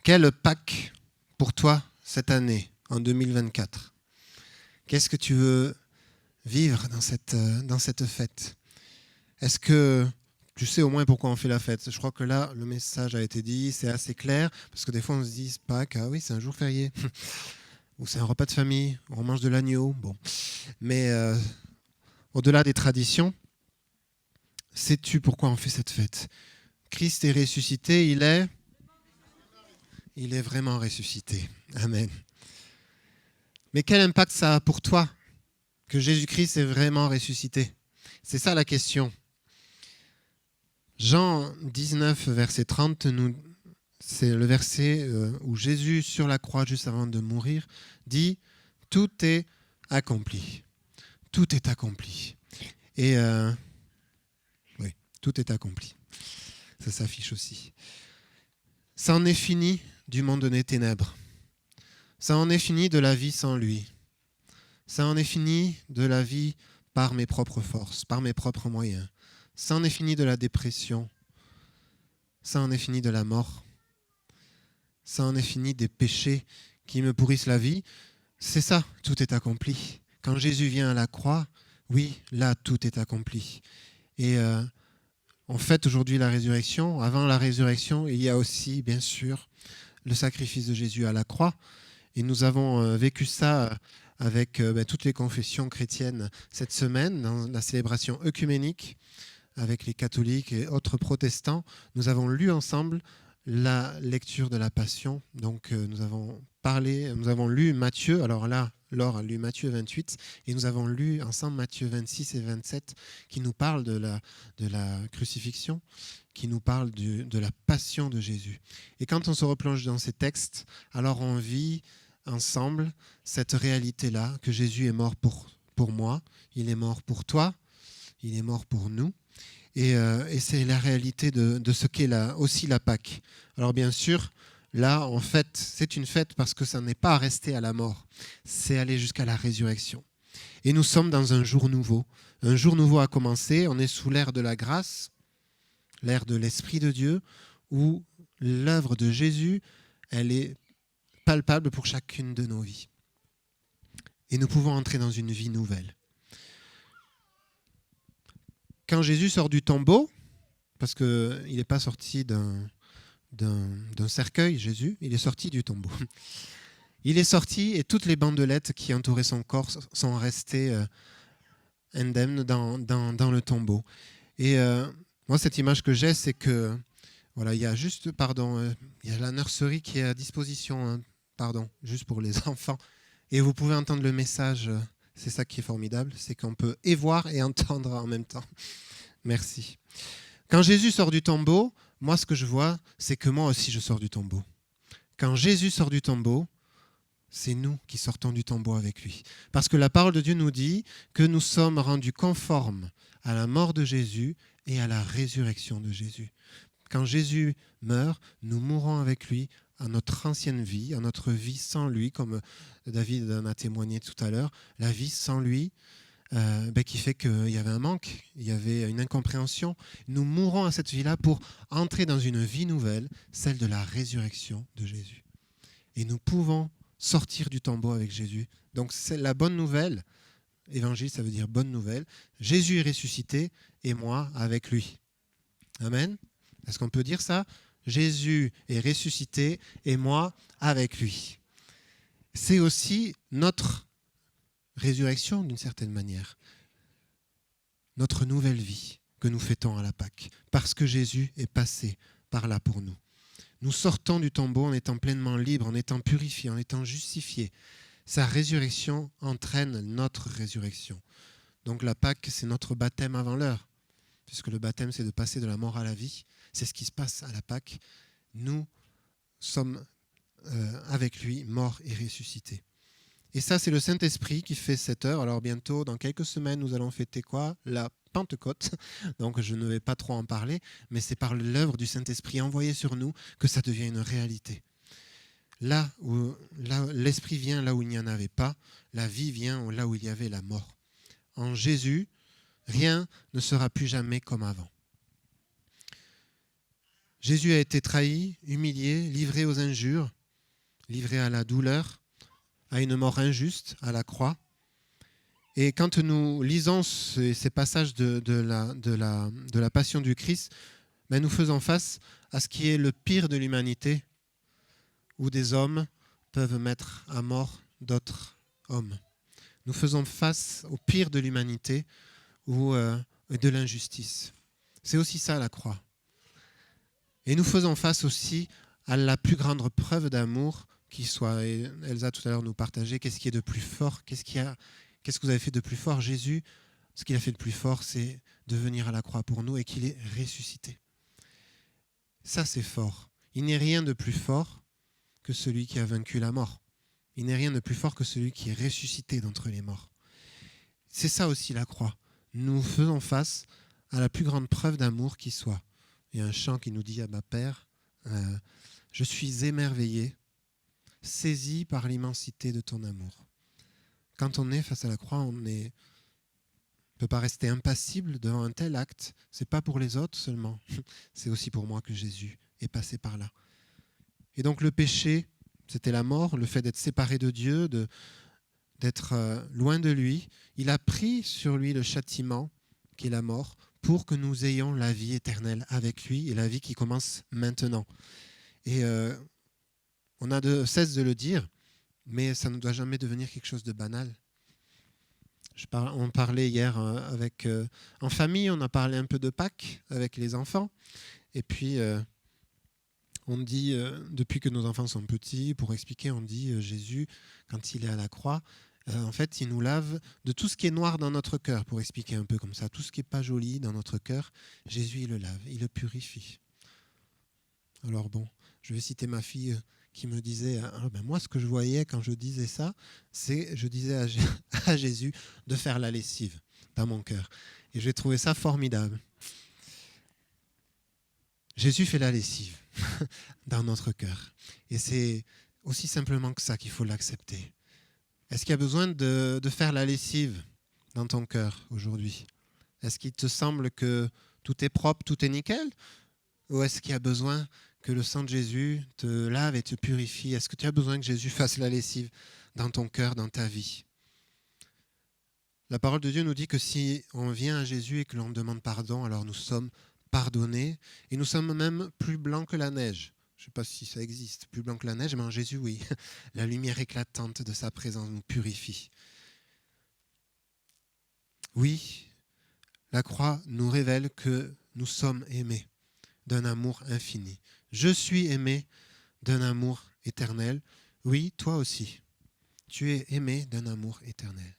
Quelle Pâques pour toi cette année, en 2024 ? Qu'est-ce que tu veux vivre dans cette fête ? Est-ce que tu sais au moins pourquoi on fait la fête ? Je crois que là, le message a été dit, c'est assez clair, parce que des fois on se dit Pâques, ah oui, c'est un jour férié, ou c'est un repas de famille, on mange de l'agneau. Bon. Mais au-delà des traditions, sais-tu pourquoi on fait cette fête ? Christ est ressuscité, il est vraiment ressuscité. Amen. Mais quel impact ça a pour toi que Jésus-Christ est vraiment ressuscité ? C'est ça la question. Jean 19, verset 30, c'est le verset où Jésus, sur la croix, juste avant de mourir, dit « Tout est accompli. » Tout est accompli. Et oui, tout est accompli. Ça s'affiche aussi. Ça en est fini du monde des ténèbres. Ça en est fini de la vie sans lui. Ça en est fini de la vie par mes propres forces, par mes propres moyens. Ça en est fini de la dépression. Ça en est fini de la mort. Ça en est fini des péchés qui me pourrissent la vie. C'est ça, tout est accompli. Quand Jésus vient à la croix, oui, là, tout est accompli. Et on fête aujourd'hui la résurrection. Avant la résurrection, il y a aussi, bien sûr, le sacrifice de Jésus à la croix. Et nous avons vécu ça avec toutes les confessions chrétiennes cette semaine, dans la célébration œcuménique, avec les catholiques et autres protestants. Nous avons lu ensemble la lecture de la Passion. Donc nous avons lu Matthieu. Alors là, Laure a lu Matthieu 28 et nous avons lu ensemble Matthieu 26 et 27 qui nous parlent de la crucifixion, qui nous parlent de la passion de Jésus. Et quand on se replonge dans ces textes, alors on vit ensemble cette réalité-là, que Jésus est mort pour moi, il est mort pour toi, il est mort pour nous. Et c'est la réalité de ce qu'est aussi la Pâque. Alors bien sûr, là, en fait, c'est une fête parce que ça n'est pas resté à la mort, c'est aller jusqu'à la résurrection. Et nous sommes dans un jour nouveau. Un jour nouveau a commencé, on est sous l'ère de la grâce, l'ère de l'Esprit de Dieu, où l'œuvre de Jésus, elle est palpable pour chacune de nos vies. Et nous pouvons entrer dans une vie nouvelle. Quand Jésus sort du tombeau, parce qu'il n'est pas sorti d'un cercueil, Jésus, il est sorti du tombeau. Il est sorti et toutes les bandelettes qui entouraient son corps sont restées indemnes dans le tombeau. Et moi, cette image que j'ai, c'est que, voilà, il y a il y a la nurserie qui est à disposition, juste pour les enfants. Et vous pouvez entendre le message. C'est ça qui est formidable, c'est qu'on peut et voir et entendre en même temps. Merci. Quand Jésus sort du tombeau, moi ce que je vois, c'est que moi aussi je sors du tombeau. Quand Jésus sort du tombeau, c'est nous qui sortons du tombeau avec lui. Parce que la parole de Dieu nous dit que nous sommes rendus conformes à la mort de Jésus et à la résurrection de Jésus. Quand Jésus meurt, nous mourrons avec lui à notre ancienne vie, à notre vie sans lui, comme David en a témoigné tout à l'heure, la vie sans lui, qui fait qu'il y avait un manque, il y avait une incompréhension. Nous mourons à cette vie-là pour entrer dans une vie nouvelle, celle de la résurrection de Jésus. Et nous pouvons sortir du tombeau avec Jésus. Donc c'est la bonne nouvelle. Évangile, ça veut dire bonne nouvelle. Jésus est ressuscité et moi avec lui. Amen. Est-ce qu'on peut dire ça ? Jésus est ressuscité et moi avec lui. C'est aussi notre résurrection d'une certaine manière. Notre nouvelle vie que nous fêtons à la Pâque. Parce que Jésus est passé par là pour nous. Nous sortons du tombeau en étant pleinement libres, en étant purifiés, en étant justifiés. Sa résurrection entraîne notre résurrection. Donc la Pâque, c'est notre baptême avant l'heure. Puisque le baptême, c'est de passer de la mort à la vie. C'est ce qui se passe à la Pâque. Nous sommes avec lui, morts et ressuscités. Et ça, c'est le Saint-Esprit qui fait cette heure. Alors bientôt, dans quelques semaines, nous allons fêter quoi ? La Pentecôte. Donc je ne vais pas trop en parler, mais c'est par l'œuvre du Saint-Esprit envoyé sur nous que ça devient une réalité. Là où l'Esprit vient là où il n'y en avait pas, la vie vient là où il y avait la mort. En Jésus, rien ne sera plus jamais comme avant. Jésus a été trahi, humilié, livré aux injures, livré à la douleur, à une mort injuste, à la croix. Et quand nous lisons ces passages de la passion du Christ, ben nous faisons face à ce qui est le pire de l'humanité, où des hommes peuvent mettre à mort d'autres hommes. Nous faisons face au pire de l'humanité ou de l'injustice. C'est aussi ça la croix. Et nous faisons face aussi à la plus grande preuve d'amour qui soit. Et Elsa tout à l'heure nous partageait qu'est-ce qui est de plus fort, qu'est-ce que vous avez fait de plus fort. Jésus, ce qu'il a fait de plus fort, c'est de venir à la croix pour nous et qu'il est ressuscité. Ça, c'est fort. Il n'est rien de plus fort que celui qui a vaincu la mort. Il n'est rien de plus fort que celui qui est ressuscité d'entre les morts. C'est ça aussi la croix. Nous faisons face à la plus grande preuve d'amour qui soit. Il y a un chant qui nous dit « Abba Père, je suis émerveillé, saisi par l'immensité de ton amour. » Quand on est face à la croix, on ne peut pas rester impassible devant un tel acte. Ce n'est pas pour les autres seulement, c'est aussi pour moi que Jésus est passé par là. Et donc le péché, c'était la mort, le fait d'être séparé de Dieu, d'être loin de lui. Il a pris sur lui le châtiment, qui est la mort, pour que nous ayons la vie éternelle avec lui et la vie qui commence maintenant. Et on a de cesse de le dire, mais ça ne doit jamais devenir quelque chose de banal. On parlait hier en famille, on a parlé un peu de Pâques avec les enfants. Et puis, on dit, depuis que nos enfants sont petits, pour expliquer, on dit Jésus, quand il est à la croix, en fait, il nous lave de tout ce qui est noir dans notre cœur, pour expliquer un peu comme ça. Tout ce qui n'est pas joli dans notre cœur, Jésus, il le lave, il le purifie. Alors bon, je vais citer ma fille qui me disait, moi, ce que je voyais quand je disais ça, c'est je disais à Jésus de faire la lessive dans mon cœur. Et j'ai trouvé ça formidable. Jésus fait la lessive dans notre cœur. Et c'est aussi simplement que ça qu'il faut l'accepter. Est-ce qu'il y a besoin de faire la lessive dans ton cœur aujourd'hui? Est-ce qu'il te semble que tout est propre, tout est nickel? Ou est-ce qu'il y a besoin que le sang de Jésus te lave et te purifie? Est-ce que tu as besoin que Jésus fasse la lessive dans ton cœur, dans ta vie? La parole de Dieu nous dit que si on vient à Jésus et que l'on demande pardon, alors nous sommes pardonnés et nous sommes même plus blancs que la neige. Je ne sais pas si ça existe, plus blanc que la neige, mais en Jésus, oui. La lumière éclatante de sa présence nous purifie. Oui, la croix nous révèle que nous sommes aimés d'un amour infini. Je suis aimé d'un amour éternel. Oui, toi aussi. Tu es aimé d'un amour éternel.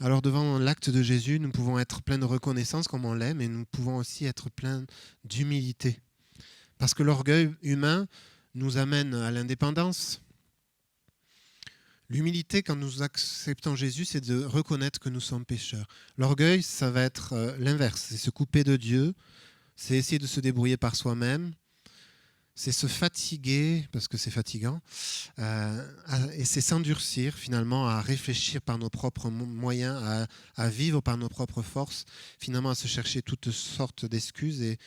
Alors devant l'acte de Jésus, nous pouvons être pleins de reconnaissance comme on l'aime, et nous pouvons aussi être pleins d'humilité. Parce que l'orgueil humain nous amène à l'indépendance. L'humilité, quand nous acceptons Jésus, c'est de reconnaître que nous sommes pécheurs. L'orgueil, ça va être l'inverse, c'est se couper de Dieu, c'est essayer de se débrouiller par soi-même, c'est se fatiguer, parce que c'est fatigant, et c'est s'endurcir finalement à réfléchir par nos propres moyens, à vivre par nos propres forces, finalement à se chercher toutes sortes d'excuses et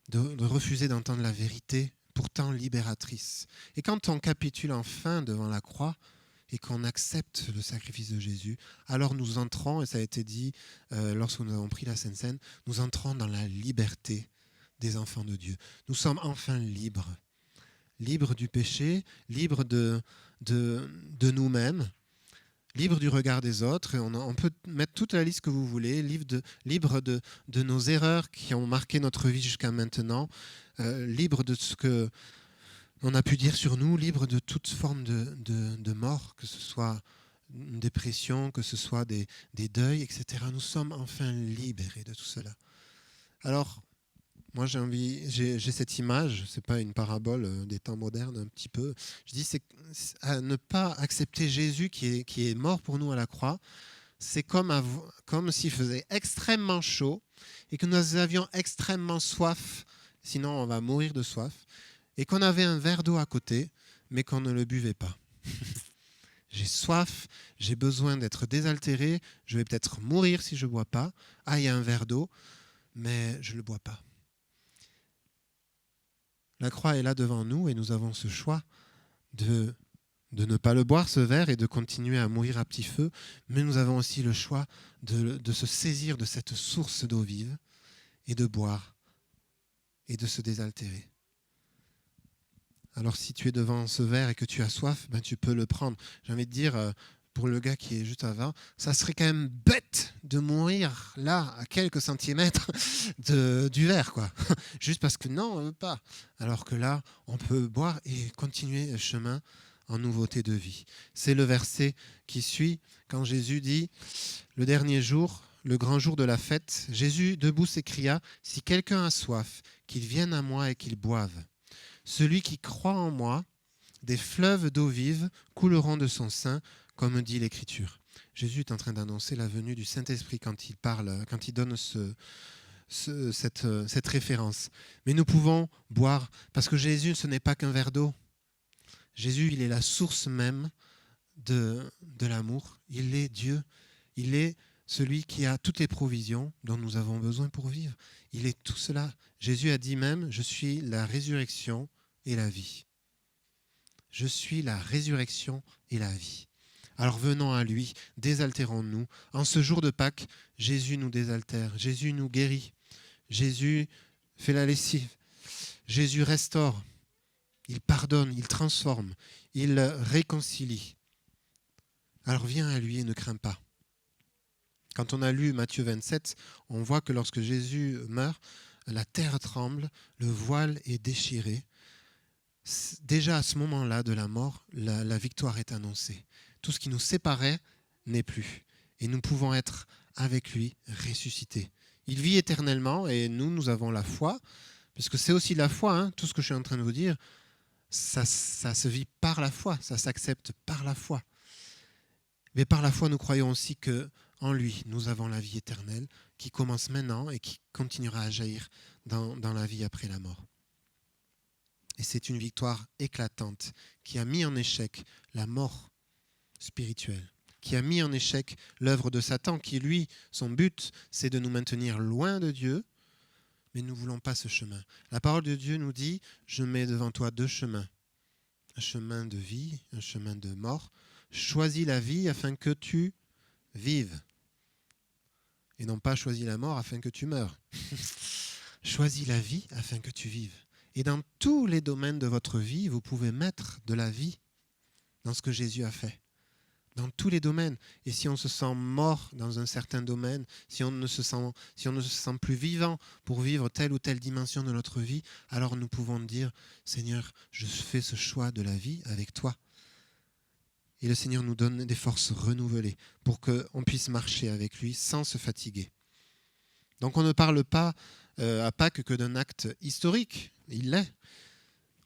de refuser d'entendre la vérité, pourtant libératrice. Et quand on capitule enfin devant la croix et qu'on accepte le sacrifice de Jésus, alors nous entrons, et ça a été dit lorsque nous avons pris la Sainte Seine, nous entrons dans la liberté des enfants de Dieu. Nous sommes enfin libres. Libres du péché, libres de nous-mêmes, libres du regard des autres. Et on peut mettre toute la liste que vous voulez, libres de nos erreurs qui ont marqué notre vie jusqu'à maintenant, libres de ce qu'on a pu dire sur nous, libres de toute forme de mort, que ce soit une dépression, que ce soit des deuils, etc. Nous sommes enfin libérés de tout cela. Alors, moi, j'ai cette image, c'est pas une parabole des temps modernes un petit peu. Je dis, c'est à ne pas accepter Jésus qui est mort pour nous à la croix. C'est comme s'il faisait extrêmement chaud et que nous avions extrêmement soif, sinon on va mourir de soif, et qu'on avait un verre d'eau à côté, mais qu'on ne le buvait pas. J'ai soif, j'ai besoin d'être désaltéré, je vais peut-être mourir si je ne bois pas. Ah, il y a un verre d'eau. mais je ne le bois pas. La croix est là devant nous et nous avons ce choix de ne pas le boire, ce verre, et de continuer à mourir à petit feu, mais nous avons aussi le choix de se saisir de cette source d'eau vive et de boire et de se désaltérer. Alors si tu es devant ce verre et que tu as soif, ben, tu peux le prendre. J'ai envie de dire, pour le gars qui est juste avant, ça serait quand même bête de mourir là, à quelques centimètres du verre, quoi. Juste parce que non, on ne veut pas. Alors que là, on peut boire et continuer le chemin en nouveauté de vie. C'est le verset qui suit quand Jésus dit, le dernier jour, le grand jour de la fête, Jésus debout s'écria, « Si quelqu'un a soif, qu'il vienne à moi et qu'il boive. Celui qui croit en moi, des fleuves d'eau vive couleront de son sein, comme dit l'Écriture. » Jésus est en train d'annoncer la venue du Saint-Esprit quand il parle, quand il donne cette référence. Mais nous pouvons boire, parce que Jésus, ce n'est pas qu'un verre d'eau. Jésus, il est la source même de l'amour. Il est Dieu. Il est celui qui a toutes les provisions dont nous avons besoin pour vivre. Il est tout cela. Jésus a dit même, « Je suis la résurrection et la vie. » Je suis la résurrection et la vie. Alors venons à lui, désaltérons-nous. En ce jour de Pâques, Jésus nous désaltère, Jésus nous guérit, Jésus fait la lessive, Jésus restaure, il pardonne, il transforme, il réconcilie. Alors viens à lui et ne crains pas. Quand on a lu Matthieu 27, on voit que lorsque Jésus meurt, la terre tremble, le voile est déchiré. Déjà à ce moment-là de la mort, la victoire est annoncée. Tout ce qui nous séparait n'est plus. Et nous pouvons être avec lui ressuscités. Il vit éternellement et nous avons la foi, parce que c'est aussi la foi, hein, tout ce que je suis en train de vous dire, ça se vit par la foi, ça s'accepte par la foi. Mais par la foi, nous croyons aussi qu'en lui, nous avons la vie éternelle qui commence maintenant et qui continuera à jaillir dans la vie après la mort. Et c'est une victoire éclatante qui a mis en échec la mort spirituelle, qui a mis en échec l'œuvre de Satan, qui lui, son but, c'est de nous maintenir loin de Dieu, mais nous ne voulons pas ce chemin. La parole de Dieu nous dit, je mets devant toi deux chemins, un chemin de vie, un chemin de mort. Choisis la vie afin que tu vives, et non pas choisis la mort afin que tu meurs. Choisis la vie afin que tu vives. Et dans tous les domaines de votre vie, vous pouvez mettre de la vie dans ce que Jésus a fait. Dans tous les domaines. Et si on se sent mort dans un certain domaine, si on ne se sent plus vivant pour vivre telle ou telle dimension de notre vie, alors nous pouvons dire, Seigneur, je fais ce choix de la vie avec toi. Et le Seigneur nous donne des forces renouvelées pour qu'on puisse marcher avec lui sans se fatiguer. Donc on ne parle pas à Pâques que d'un acte historique. Il l'est.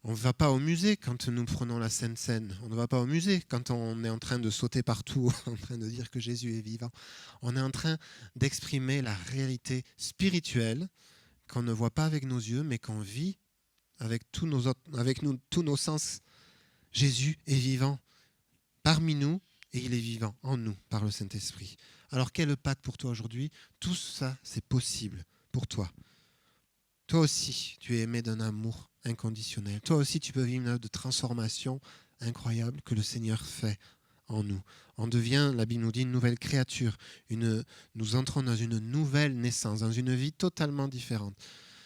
On ne va pas au musée quand nous prenons la Sainte Seine. On ne va pas au musée quand on est en train de sauter partout, en train de dire que Jésus est vivant. On est en train d'exprimer la réalité spirituelle qu'on ne voit pas avec nos yeux, mais qu'on vit avec tous nos sens. Jésus est vivant parmi nous et il est vivant en nous par le Saint-Esprit. Alors quel Pâques pour toi aujourd'hui? Tout ça, c'est possible pour toi. Toi aussi, tu es aimé d'un amour inconditionnel. Toi aussi, tu peux vivre une œuvre de transformation incroyable que le Seigneur fait en nous. On devient, la Bible nous dit, une nouvelle créature. Nous entrons dans une nouvelle naissance, dans une vie totalement différente.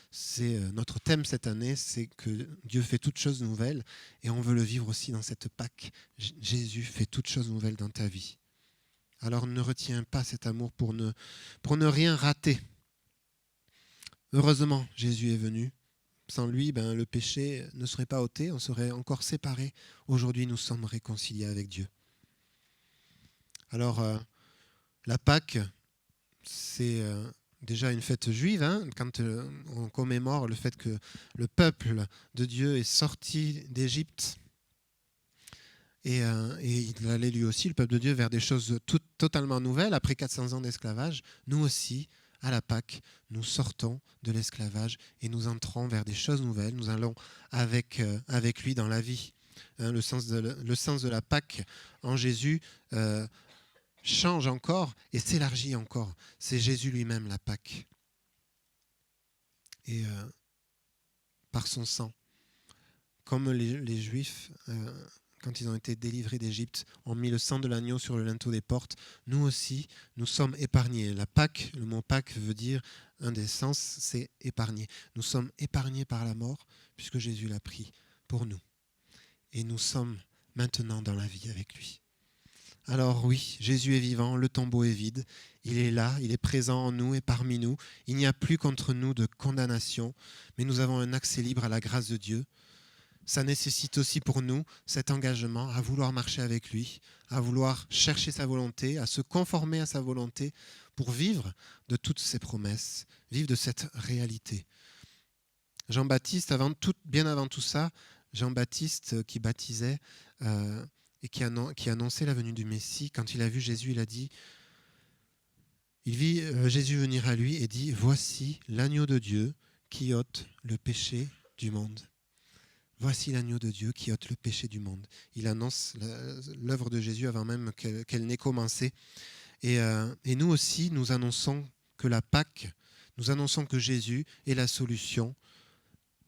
C'est notre thème cette année, c'est que Dieu fait toutes choses nouvelles et on veut le vivre aussi dans cette Pâques. Jésus fait toutes choses nouvelles dans ta vie. Alors ne retiens pas cet amour pour ne rien rater. Heureusement, Jésus est venu. Sans lui, le péché ne serait pas ôté, on serait encore séparés. Aujourd'hui, nous sommes réconciliés avec Dieu. Alors, la Pâques, c'est déjà une fête juive, hein, quand on commémore le fait que le peuple de Dieu est sorti d'Égypte. Et il allait lui aussi, le peuple de Dieu, vers des choses totalement nouvelles. Après 400 ans d'esclavage, nous aussi, à la Pâques, nous sortons de l'esclavage et nous entrons vers des choses nouvelles. Nous allons avec lui dans la vie. Hein, le sens de la Pâques en Jésus change encore et s'élargit encore. C'est Jésus lui-même, la Pâques. et par son sang. Comme les Juifs, quand ils ont été délivrés d'Égypte, ont mis le sang de l'agneau sur le linteau des portes, nous aussi, nous sommes épargnés. La Pâque, le mot Pâque veut dire, un des sens, c'est épargné. Nous sommes épargnés par la mort, puisque Jésus l'a pris pour nous. Et nous sommes maintenant dans la vie avec lui. Alors oui, Jésus est vivant, le tombeau est vide, il est là, il est présent en nous et parmi nous. Il n'y a plus contre nous de condamnation, mais nous avons un accès libre à la grâce de Dieu. Ça nécessite aussi pour nous cet engagement à vouloir marcher avec lui, à vouloir chercher sa volonté, à se conformer à sa volonté pour vivre de toutes ses promesses, vivre de cette réalité. Jean-Baptiste, bien avant tout ça, Jean-Baptiste qui baptisait et qui annonçait la venue du Messie, quand il a vu Jésus, il vit Jésus venir à lui et dit « Voici l'agneau de Dieu qui ôte le péché du monde. » Voici l'agneau de Dieu qui ôte le péché du monde. Il annonce l'œuvre de Jésus avant même qu'elle n'ait commencé. Et nous aussi, nous annonçons que la Pâque, nous annonçons que Jésus est la solution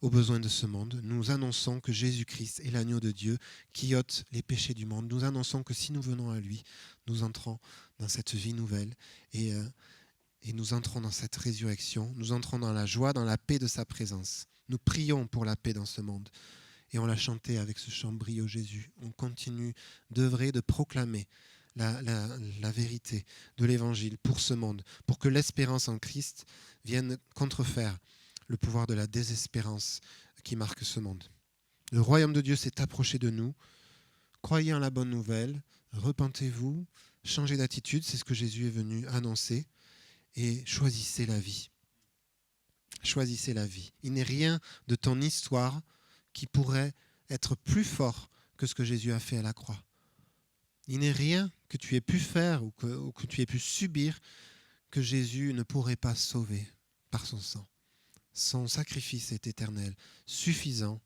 aux besoins de ce monde. Nous annonçons que Jésus-Christ est l'agneau de Dieu qui ôte les péchés du monde. Nous annonçons que si nous venons à lui, nous entrons dans cette vie nouvelle et nous entrons dans cette résurrection. Nous entrons dans la joie, dans la paix de sa présence. Nous prions pour la paix dans ce monde. Et on l'a chanté avec ce chant Brio Jésus. On continue d'œuvrer, de proclamer la vérité de l'Évangile pour ce monde, pour que l'espérance en Christ vienne contrefaire le pouvoir de la désespérance qui marque ce monde. Le royaume de Dieu s'est approché de nous. Croyez en la bonne nouvelle, repentez-vous, changez d'attitude, c'est ce que Jésus est venu annoncer, et choisissez la vie. Choisissez la vie. Il n'est rien de ton histoire qui pourrait être plus fort que ce que Jésus a fait à la croix. Il n'est rien que tu aies pu faire ou que tu aies pu subir que Jésus ne pourrait pas sauver par son sang. Son sacrifice est éternel, suffisant,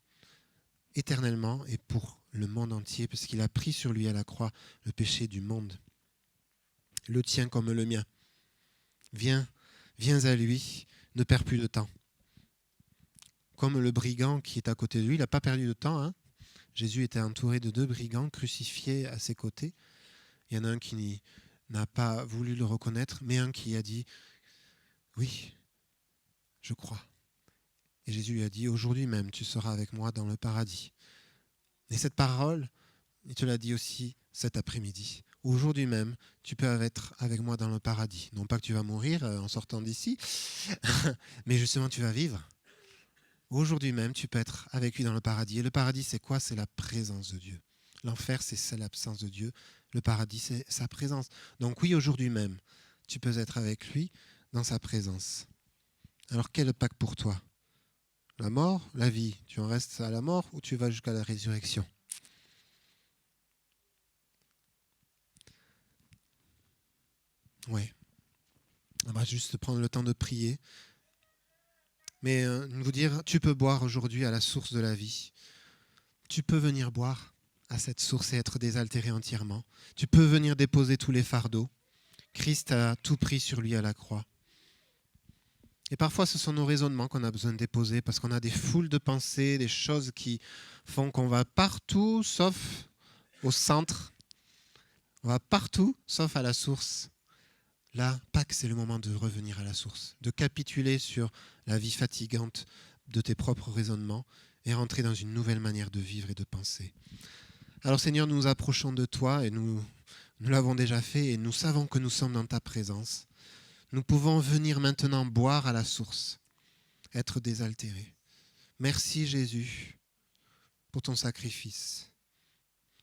éternellement et pour le monde entier, parce qu'il a pris sur lui à la croix le péché du monde. Le tien comme le mien. Viens à lui, ne perds plus de temps. Comme le brigand qui est à côté de lui, il n'a pas perdu de temps. Hein. Jésus était entouré de 2 brigands crucifiés à ses côtés. Il y en a un qui n'a pas voulu le reconnaître, mais un qui a dit « Oui, je crois ». Et Jésus lui a dit « Aujourd'hui même, tu seras avec moi dans le paradis ». Et cette parole, il te l'a dit aussi cet après-midi. Aujourd'hui même, tu peux être avec moi dans le paradis. Non pas que tu vas mourir en sortant d'ici, mais justement tu vas vivre. Aujourd'hui même, tu peux être avec lui dans le paradis. Et le paradis, c'est quoi ? C'est la présence de Dieu. L'enfer, c'est l'absence de Dieu. Le paradis, c'est sa présence. Donc oui, aujourd'hui même, tu peux être avec lui dans sa présence. Alors, quelle Pâque pour toi ? La mort, la vie, tu en restes à la mort ou tu vas jusqu'à la résurrection ? Oui. On va juste prendre le temps de prier. Mais vous dire, tu peux boire aujourd'hui à la source de la vie. Tu peux venir boire à cette source et être désaltéré entièrement. Tu peux venir déposer tous les fardeaux. Christ a tout pris sur lui à la croix. Et parfois, ce sont nos raisonnements qu'on a besoin de déposer parce qu'on a des foules de pensées, des choses qui font qu'on va partout sauf au centre. On va partout sauf à la source. Là, Pâques, c'est le moment de revenir à la source, de capituler sur la vie fatigante de tes propres raisonnements et rentrer dans une nouvelle manière de vivre et de penser. Alors Seigneur, nous nous approchons de toi et nous l'avons déjà fait et nous savons que nous sommes dans ta présence. Nous pouvons venir maintenant boire à la source, être désaltérés. Merci Jésus pour ton sacrifice.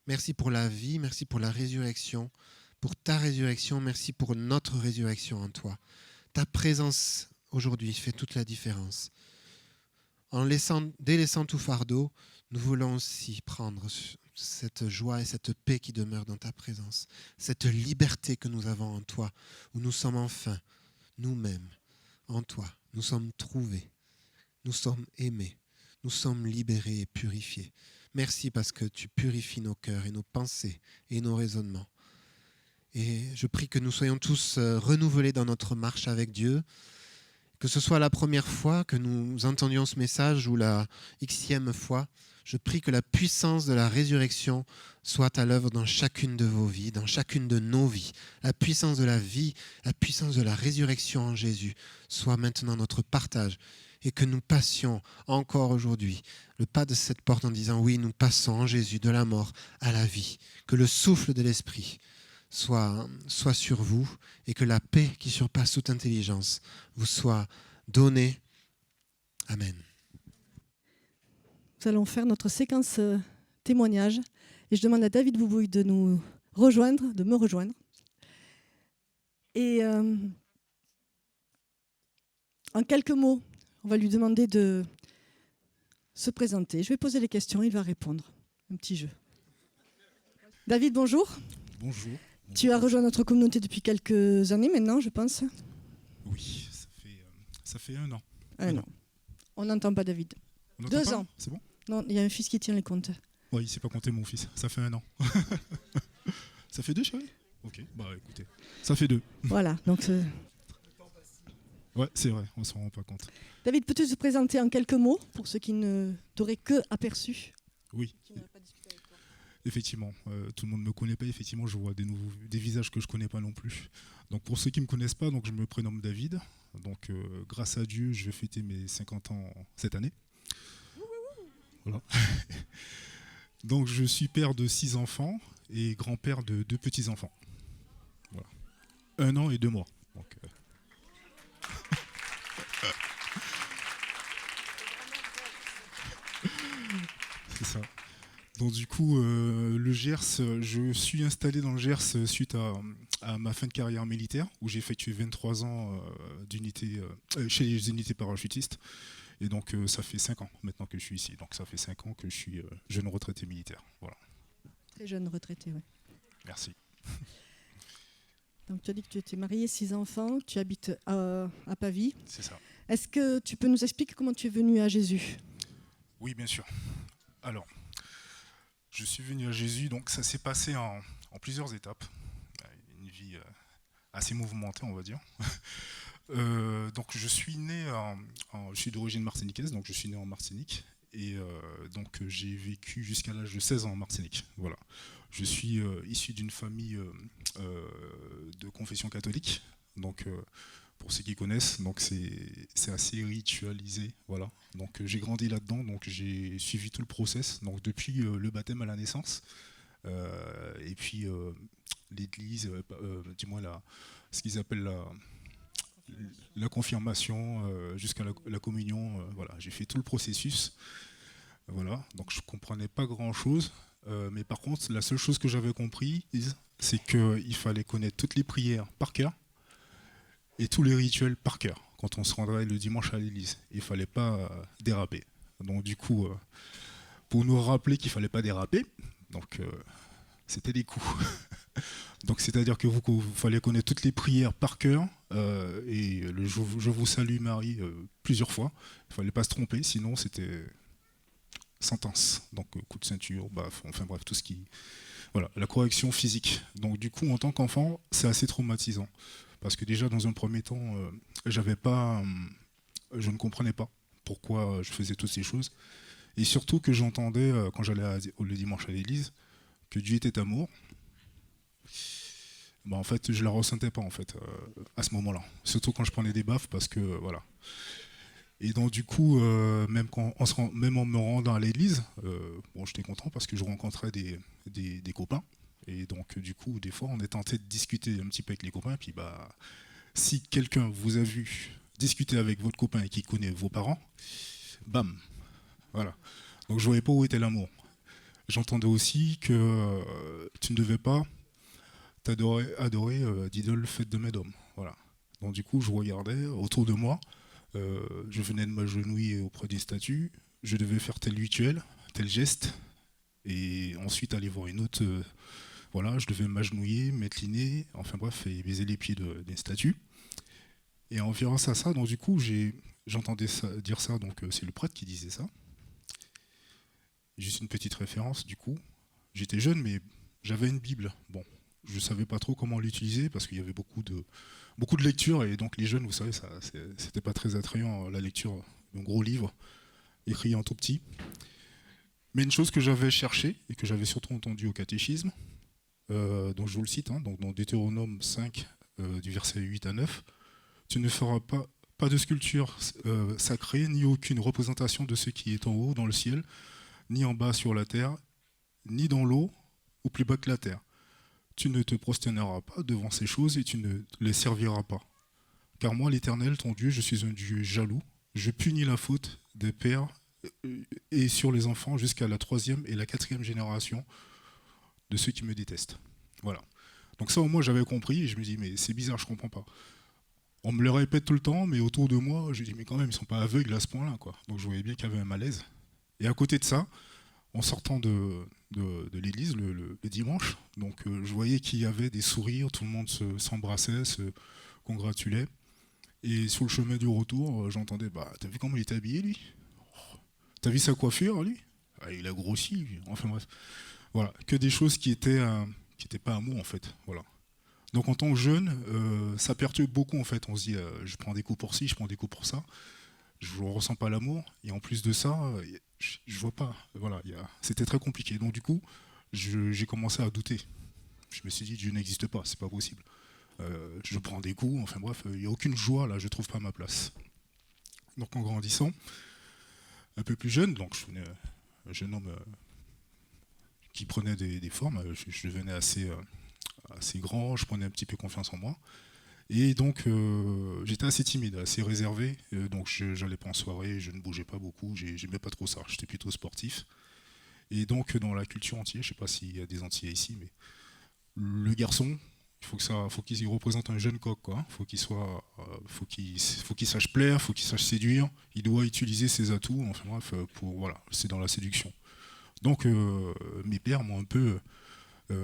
Merci pour la vie, merci pour la résurrection, pour ta résurrection, merci pour notre résurrection en toi. Ta présence aujourd'hui fait toute la différence. En délaissant tout fardeau, nous voulons aussi prendre cette joie et cette paix qui demeure dans ta présence, cette liberté que nous avons en toi, où nous sommes enfin nous-mêmes en toi. Nous sommes trouvés, nous sommes aimés, nous sommes libérés et purifiés. Merci parce que tu purifies nos cœurs et nos pensées et nos raisonnements. Et je prie que nous soyons tous renouvelés dans notre marche avec Dieu, Que ce soit la première fois que nous entendions ce message ou la xème fois, je prie que la puissance de la résurrection soit à l'œuvre dans chacune de vos vies, dans chacune de nos vies. La puissance de la vie, la puissance de la résurrection en Jésus soit maintenant notre partage et que nous passions encore aujourd'hui le pas de cette porte en disant oui, nous passons en Jésus de la mort à la vie. Que le souffle de l'Esprit soit sur vous et que la paix qui surpasse toute intelligence vous soit donnée. Amen. Nous allons faire notre séquence témoignage et je demande à David Boubouille de nous rejoindre, de me rejoindre. Et en quelques mots, on va lui demander de se présenter. Je vais poser les questions, il va répondre. Un petit jeu. David, bonjour. Bonjour. Tu as rejoint notre communauté depuis quelques années maintenant, je pense. Oui, ça fait 1 an. Un an. On n'entend pas David. On 2 pas ans. C'est bon? Non, il y a un fils qui tient les comptes. Oui, il ne s'est pas compté mon fils. Ça fait 1 an. Ça fait 2, chérie? Ok, bah écoutez, ça fait 2. Voilà, donc... Ouais, c'est vrai, on ne s'en rend pas compte. David, peux-tu te présenter en quelques mots pour ceux qui ne t'auraient que aperçu? Oui. Effectivement, tout le monde ne me connaît pas. Effectivement, je vois des visages que je ne connais pas non plus. Donc, pour ceux qui ne me connaissent pas, donc, je me prénomme David. Donc, grâce à Dieu, je vais fêter mes 50 ans cette année. Voilà. Donc, je suis père de 6 enfants et grand-père de 2 petits-enfants. Voilà. 1 an et 2 mois. Donc, c'est ça. Donc du coup, le Gers, je suis installé dans le Gers suite à ma fin de carrière militaire, où j'ai effectué 23 ans chez les unités parachutistes. Et donc ça fait 5 ans maintenant que je suis ici. Donc ça fait 5 ans que je suis jeune retraité militaire. Voilà. Très jeune retraité, oui. Merci. Donc tu as dit que tu étais marié, 6 enfants, tu habites à Pavie. C'est ça. Est-ce que tu peux nous expliquer comment tu es venu à Jésus? Oui, bien sûr. Alors, je suis venu à Jésus, donc ça s'est passé en plusieurs étapes. Une vie assez mouvementée, on va dire. Donc je suis né, je suis d'origine martiniquaise, donc je suis né en Martinique. Et donc j'ai vécu jusqu'à l'âge de 16 ans en Martinique. Voilà. Je suis issu d'une famille de confession catholique. Donc pour ceux qui connaissent, donc c'est assez ritualisé. Voilà. Donc j'ai grandi là-dedans, donc j'ai suivi tout le process. Donc depuis le baptême à la naissance, et puis l'église, du moins ce qu'ils appellent la confirmation jusqu'à la communion. Voilà. J'ai fait tout le processus. Voilà. Donc je comprenais pas grand-chose. Mais par contre, la seule chose que j'avais compris, c'est qu'il fallait connaître toutes les prières par cœur et tous les rituels par cœur. Quand on se rendrait le dimanche à l'église, il ne fallait pas déraper. Donc du coup, pour nous rappeler qu'il ne fallait pas déraper, donc c'était des coups. Donc c'est-à-dire que vous fallait connaître toutes les prières par cœur et le je vous salue Marie plusieurs fois. Il ne fallait pas se tromper, sinon c'était sentence. Donc coup de ceinture, enfin bref, tout ce qui... Voilà, la correction physique. Donc du coup, en tant qu'enfant, c'est assez traumatisant. Parce que déjà, dans un premier temps, je ne comprenais pas pourquoi je faisais toutes ces choses. Et surtout que j'entendais, quand j'allais le dimanche à l'église, que Dieu était amour. En fait, je ne la ressentais pas en fait, à ce moment-là. Surtout quand je prenais des baffes, parce que voilà. Et donc du coup, même en me rendant à l'église, j'étais content parce que je rencontrais des copains. Et donc du coup, des fois, on est tenté de discuter un petit peu avec les copains. Et puis si quelqu'un vous a vu discuter avec votre copain et qui connaît vos parents, bam, voilà. Donc je voyais pas où était l'amour. J'entendais aussi que tu ne devais pas adorer d'idole faite de médôme. Voilà. Donc du coup, je regardais autour de moi. Je venais de m'agenouiller auprès des statues. Je devais faire tel rituel, tel geste, et ensuite aller voir une autre. Voilà, je devais m'agenouiller, m'incliner, enfin bref, et baiser les pieds des statues. Et en verrant ça, donc du coup, j'entendais dire ça, donc c'est le prêtre qui disait ça. Juste une petite référence, du coup. J'étais jeune, mais j'avais une Bible. Bon, je ne savais pas trop comment l'utiliser parce qu'il y avait beaucoup de lectures et donc les jeunes, vous savez, c'était pas très attrayant la lecture d'un gros livre écrit en tout petit. Mais une chose que j'avais cherché et que j'avais surtout entendu au catéchisme, donc je vous le cite, hein, donc dans Deutéronome 5, du verset 8 à 9, tu ne feras pas de sculpture sacrée, ni aucune représentation de ce qui est en haut dans le ciel, ni en bas sur la terre, ni dans l'eau, ou plus bas que la terre. Tu ne te prosterneras pas devant ces choses et tu ne les serviras pas. Car moi, l'Éternel, ton Dieu, je suis un Dieu jaloux. Je punis la faute des pères et sur les enfants jusqu'à la 3e et la 4e génération de ceux qui me détestent. Voilà. Donc ça, au moins, j'avais compris et je me dis, mais c'est bizarre, je comprends pas. On me le répète tout le temps, mais autour de moi, je dis, mais quand même, ils sont pas aveugles à ce point-là, quoi. Donc je voyais bien qu'il y avait un malaise. Et à côté de ça, en sortant de l'église le dimanche, donc je voyais qu'il y avait des sourires, tout le monde s'embrassait, se congratulait. Et sur le chemin du retour, j'entendais, bah, t'as vu comment il était habillé, lui? T'as vu sa coiffure, lui? Ah, il a grossi, lui. Enfin bref. Voilà, que des choses qui étaient pas amour, en fait. Voilà. Donc en tant que jeune, ça perturbe beaucoup, en fait. On se dit, je prends des coups pour ci, je prends des coups pour ça. Je ne ressens pas l'amour. Et en plus de ça, je vois pas. Voilà, c'était très compliqué. Donc du coup, j'ai commencé à douter. Je me suis dit, Dieu n'existe pas, c'est pas possible. Je prends des coups, enfin bref, il n'y a aucune joie là, je trouve pas ma place. Donc en grandissant, un peu plus jeune, donc je venais un jeune homme qui prenait des formes, je devenais assez grand, je prenais un petit peu confiance en moi. Et donc j'étais assez timide, assez réservé, donc j'allais pas en soirée, je ne bougeais pas beaucoup, j'aimais pas trop ça, j'étais plutôt sportif. Et donc dans la culture antillaise, je sais pas s'il y a des Antillais ici, mais le garçon, faut qu'il représente un jeune coq, quoi. Faut qu'il sache plaire, faut qu'il sache séduire. Il doit utiliser ses atouts. Enfin bref, voilà, c'est dans la séduction. Donc mes pères m'ont un peu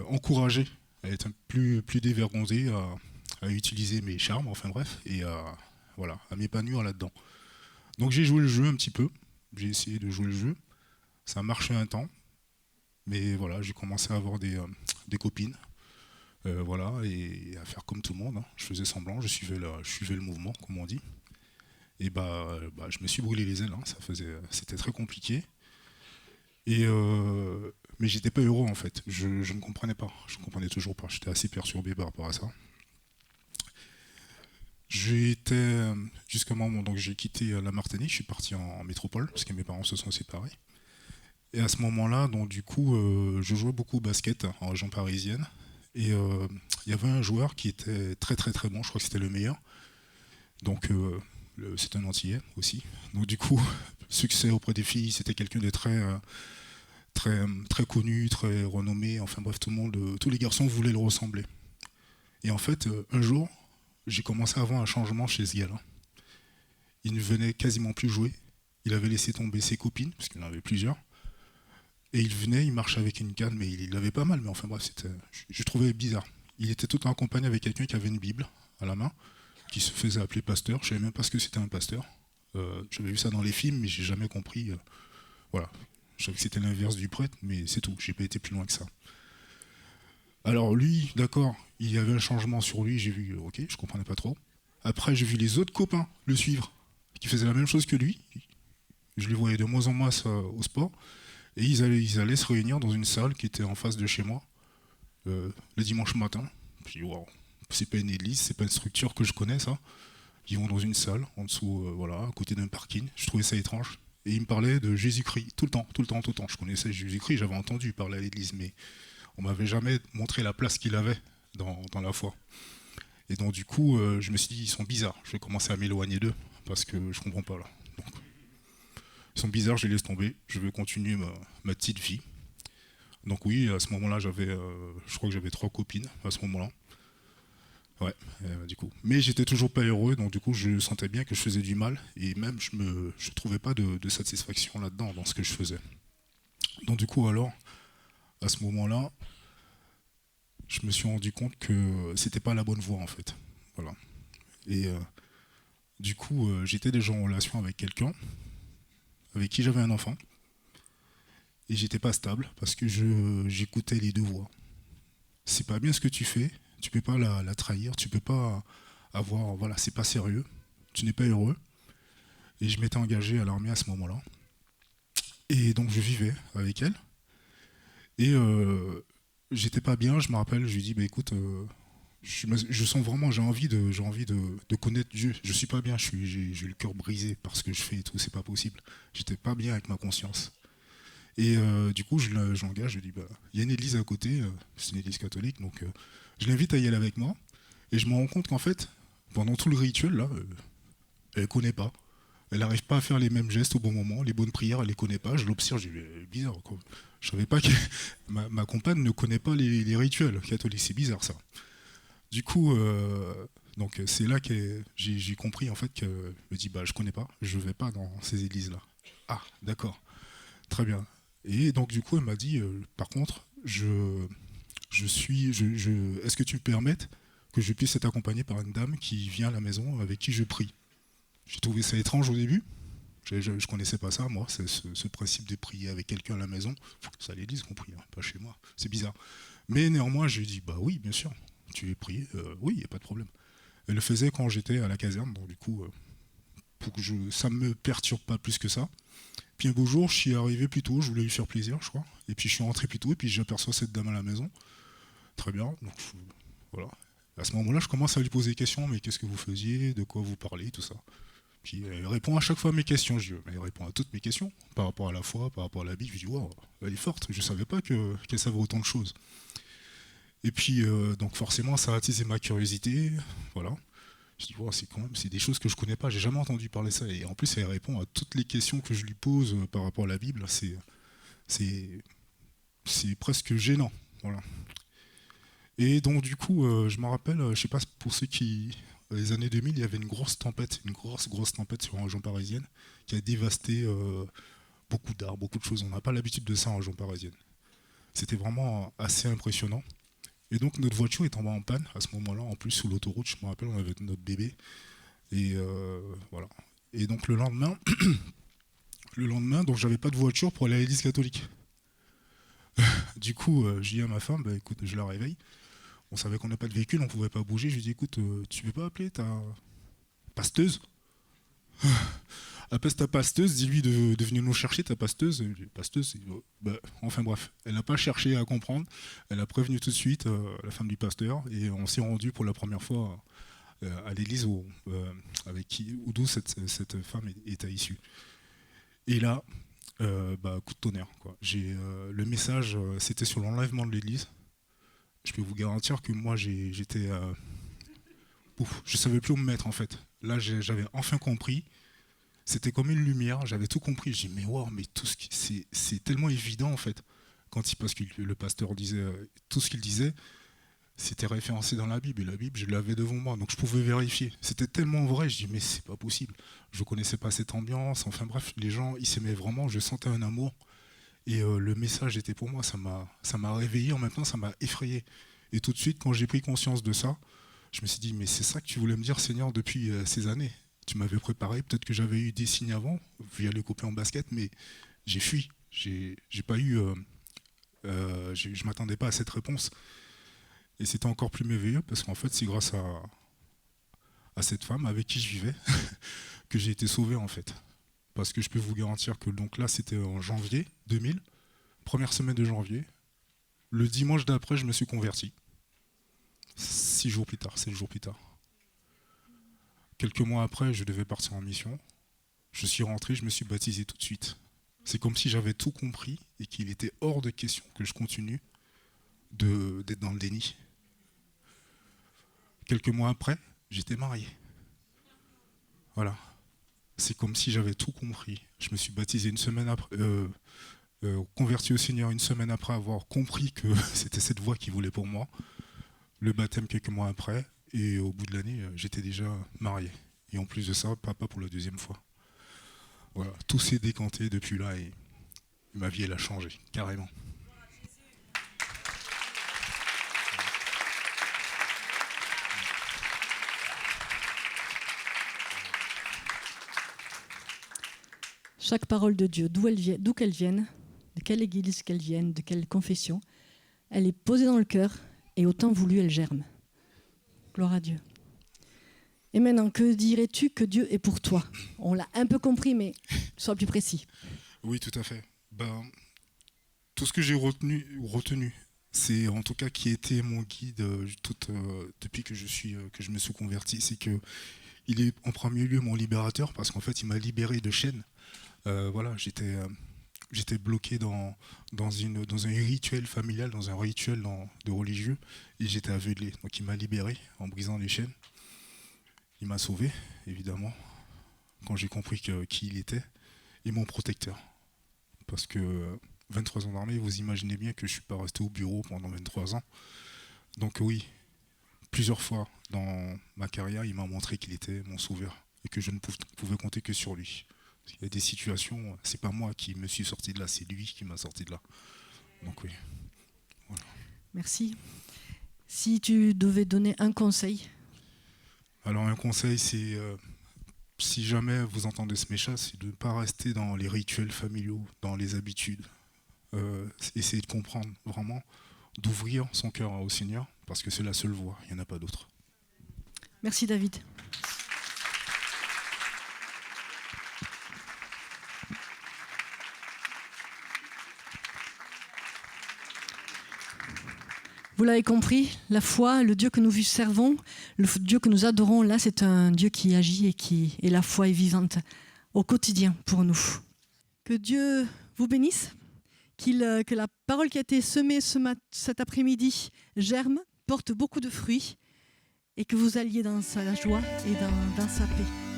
encouragé à être plus dévergondé, à utiliser mes charmes. Enfin bref, et à m'épanouir là-dedans. Donc j'ai joué le jeu un petit peu. J'ai essayé de jouer le jeu. Ça a marché un temps, mais voilà, j'ai commencé à avoir des copines. Voilà, et à faire comme tout le monde, hein. Je faisais semblant, je suivais le mouvement, comme on dit. Et je me suis brûlé les ailes, hein. C'était très compliqué. Mais j'étais pas heureux en fait. Je ne comprenais pas. Je ne comprenais toujours pas. J'étais assez perturbé par rapport à ça. Jusqu'à un moment, donc j'ai quitté la Martinique, je suis parti en métropole, parce que mes parents se sont séparés. Et à ce moment-là, donc du coup, je jouais beaucoup au basket en région parisienne. Et il y avait un joueur qui était très très très bon, je crois que c'était le meilleur. Donc c'est un Antillais aussi. Donc du coup, succès auprès des filles, c'était quelqu'un de très connu, très renommé. Enfin bref, tous les garçons voulaient le ressembler. Et en fait, un jour, j'ai commencé à avoir un changement chez ce gars-là. Il ne venait quasiment plus jouer. Il avait laissé tomber ses copines, parce qu'il en avait plusieurs. Et il venait, il marchait avec une canne, mais il avait pas mal, mais enfin bref, je trouvais bizarre. Il était tout accompagné avec quelqu'un qui avait une Bible à la main, qui se faisait appeler pasteur. Je savais même pas ce que c'était un pasteur. J'avais vu ça dans les films, mais j'ai jamais compris. Voilà, je savais que c'était l'inverse du prêtre, mais c'est tout. J'ai pas été plus loin que ça. Alors lui, d'accord, il y avait un changement sur lui. J'ai vu, ok, je comprenais pas trop. Après, j'ai vu les autres copains le suivre, qui faisaient la même chose que lui. Je les voyais de moins en moins au sport. Et ils allaient se réunir dans une salle qui était en face de chez moi, le dimanche matin. Je dis, wow, c'est pas une église, c'est pas une structure que je connais, ça. Ils vont dans une salle, en dessous, voilà, à côté d'un parking. Je trouvais ça étrange. Et ils me parlaient de Jésus-Christ, tout le temps. Je connaissais Jésus-Christ, j'avais entendu parler à l'église, mais on m'avait jamais montré la place qu'il avait dans la foi. Et donc, du coup, je me suis dit, ils sont bizarres. Je vais commencer à m'éloigner d'eux, parce que je comprends pas, là. Donc, ils sont bizarres, je les laisse tomber. Je veux continuer ma petite vie. Donc oui, à ce moment-là, je crois que j'avais 3 copines à ce moment-là. Ouais, du coup. Mais j'étais toujours pas heureux, donc du coup, je sentais bien que je faisais du mal. Et même, je trouvais pas de satisfaction là-dedans, dans ce que je faisais. Donc du coup, alors, à ce moment-là, je me suis rendu compte que c'était pas la bonne voie, en fait. Voilà. Et du coup, j'étais déjà en relation avec quelqu'un avec qui j'avais un enfant. Et j'étais pas stable parce que j'écoutais les deux voix. c'est pas bien ce que tu fais, tu peux pas la trahir, tu peux pas avoir, voilà, c'est pas sérieux, tu n'es pas heureux. Et je m'étais engagé à l'armée à ce moment-là. Et donc je vivais avec elle. Et j'étais pas bien, je me rappelle, je lui dis, bah écoute, je sens vraiment, j'ai envie de connaître Dieu. Je suis pas bien, j'ai le cœur brisé par ce que je fais et tout, c'est pas possible. J'étais pas bien avec ma conscience. Et du coup, je l'engage, je lui dis, bah, il y a une église à côté, c'est une église catholique, donc je l'invite à y aller avec moi. Et je me rends compte qu'en fait, pendant tout le rituel, là, elle connaît pas. Elle n'arrive pas à faire les mêmes gestes au bon moment, les bonnes prières, elle les connaît pas. Je l'observe, je dis, bizarre, quoi. Je savais pas que ma compagne ne connaît pas les rituels catholiques, c'est bizarre ça. Du coup, donc c'est là que j'ai compris en fait que je me dis, bah je connais pas, je vais pas dans ces églises là. Ah, d'accord, très bien. Et donc du coup, elle m'a dit, par contre, est-ce que tu me permettes que je puisse être accompagné par une dame qui vient à la maison avec qui je prie. J'ai trouvé ça étrange au début. Je connaissais pas ça, moi, ce principe de prier avec quelqu'un à la maison. C'est à l'église qu'on prie, hein, pas chez moi. C'est bizarre. Mais néanmoins, j'ai dit, bah oui, bien sûr, tu veux prier, oui, il n'y a pas de problème. Elle le faisait quand j'étais à la caserne, donc du coup, pour que ça ne me perturbe pas plus que ça. Puis un beau jour, je suis arrivé plus tôt, je voulais lui faire plaisir, je crois. Et puis je suis rentré plus tôt, et puis j'aperçois cette dame à la maison. Très bien, donc voilà. À ce moment-là, je commence à lui poser des questions, mais qu'est-ce que vous faisiez, de quoi vous parlez, tout ça. Puis elle répond à chaque fois à mes questions. Elle répond à toutes mes questions par rapport à la foi, par rapport à la Bible. Je dis, wow, elle est forte. Je ne savais pas qu'elle savait autant de choses. Et puis, donc forcément, ça a attisé ma curiosité. Voilà. Je dis, wow, c'est des choses que je ne connais pas. J'ai jamais entendu parler de ça. Et en plus, elle répond à toutes les questions que je lui pose par rapport à la Bible. C'est presque gênant. Voilà. Et donc, du coup, je me rappelle, je ne sais pas pour ceux qui. Dans les années 2000, il y avait une grosse tempête, une grosse tempête sur la région parisienne qui a dévasté beaucoup d'arbres, beaucoup de choses. On n'a pas l'habitude de ça en région parisienne. C'était vraiment assez impressionnant. Et donc notre voiture est tombée en panne à ce moment-là. En plus, sous l'autoroute, je me rappelle, on avait notre bébé. Et voilà. Et donc le lendemain, donc j'avais pas de voiture pour aller à l'église catholique. Du coup, je dis à ma femme, bah, écoute, je la réveille. On savait qu'on n'a pas de véhicule, on pouvait pas bouger. Je lui dis, écoute, tu peux pas appeler ta pasteuse? Appelle ta pasteuse, dis-lui de venir nous chercher, ta pasteuse. Pasteuse, bah, enfin bref, elle n'a pas cherché à comprendre. Elle a prévenu tout de suite la femme du pasteur et on s'est rendu pour la première fois à l'église d'où cette femme était issue. Et là, bah, coup de tonnerre, quoi. Le message, c'était sur l'enlèvement de l'église. Je peux vous garantir que moi, j'étais... je savais plus où me mettre, en fait. Là, j'avais enfin compris. C'était comme une lumière, j'avais tout compris. J'ai dit, mais wow, mais c'est tellement évident, en fait. Parce que le pasteur disait... tout ce qu'il disait, c'était référencé dans la Bible. Et la Bible, je l'avais devant moi, donc je pouvais vérifier. C'était tellement vrai, je dis, mais c'est pas possible. Je connaissais pas cette ambiance. Enfin bref, les gens, ils s'aimaient vraiment. Je sentais un amour. Et le message était pour moi, ça m'a réveillé, en même temps ça m'a effrayé. Et tout de suite, quand j'ai pris conscience de ça, je me suis dit, mais c'est ça que tu voulais me dire, Seigneur, depuis ces années. Tu m'avais préparé, peut-être que j'avais eu des signes avant, via les copains en basket, mais j'ai fui. J'ai pas eu, je m'attendais pas à cette réponse. Et c'était encore plus merveilleux, parce qu'en fait, c'est grâce à cette femme avec qui je vivais que j'ai été sauvé, en fait. Parce que je peux vous garantir que donc là, c'était en janvier 2000, première semaine de janvier. Le dimanche d'après, je me suis converti. 7 jours plus tard. Quelques mois après, je devais partir en mission. Je suis rentré, je me suis baptisé tout de suite. C'est comme si j'avais tout compris et qu'il était hors de question que je continue d'être dans le déni. Quelques mois après, j'étais marié. Voilà. C'est comme si j'avais tout compris. Je me suis baptisé une semaine après, converti au Seigneur une semaine après avoir compris que c'était cette voie qu'il voulait pour moi. Le baptême quelques mois après, et au bout de l'année, j'étais déjà marié. Et en plus de ça, papa pour la deuxième fois. Voilà, tout s'est décanté depuis là et ma vie, elle a changé, carrément. Chaque parole de Dieu, d'où qu'elle vienne, de quelle église qu'elle vienne, de quelle confession, elle est posée dans le cœur et au temps voulu, elle germe. Gloire à Dieu. Et maintenant, que dirais-tu que Dieu est pour toi? On l'a un peu compris, mais sois plus précis. Oui, tout à fait. Tout ce que j'ai retenu, c'est en tout cas qui était mon guide depuis que je me suis converti, c'est que il est en premier lieu mon libérateur, parce qu'en fait il m'a libéré de chaînes. Voilà, j'étais bloqué dans un rituel familial, dans un rituel de religieux, et j'étais aveuglé. Donc il m'a libéré en brisant les chaînes. Il m'a sauvé, évidemment, quand j'ai compris qui il était, et mon protecteur. Parce que 23 ans d'armée, vous imaginez bien que je ne suis pas resté au bureau pendant 23 ans. Donc oui, plusieurs fois dans ma carrière, il m'a montré qu'il était mon sauveur et que je ne pouvais compter que sur lui. Il y a des situations, c'est pas moi qui me suis sorti de là, c'est lui qui m'a sorti de là. Donc oui. Voilà. Merci. Si tu devais donner un conseil. Alors un conseil, c'est si jamais vous entendez ce message, c'est de ne pas rester dans les rituels familiaux, dans les habitudes. Essayer de comprendre vraiment, d'ouvrir son cœur au Seigneur, parce que c'est la seule voie, il n'y en a pas d'autre. Merci David. Vous l'avez compris, la foi, le Dieu que nous servons, le Dieu que nous adorons, là c'est un Dieu qui agit et la foi est vivante au quotidien pour nous. Que Dieu vous bénisse, que la parole qui a été semée cet après-midi germe, porte beaucoup de fruits et que vous alliez dans sa joie et dans sa paix.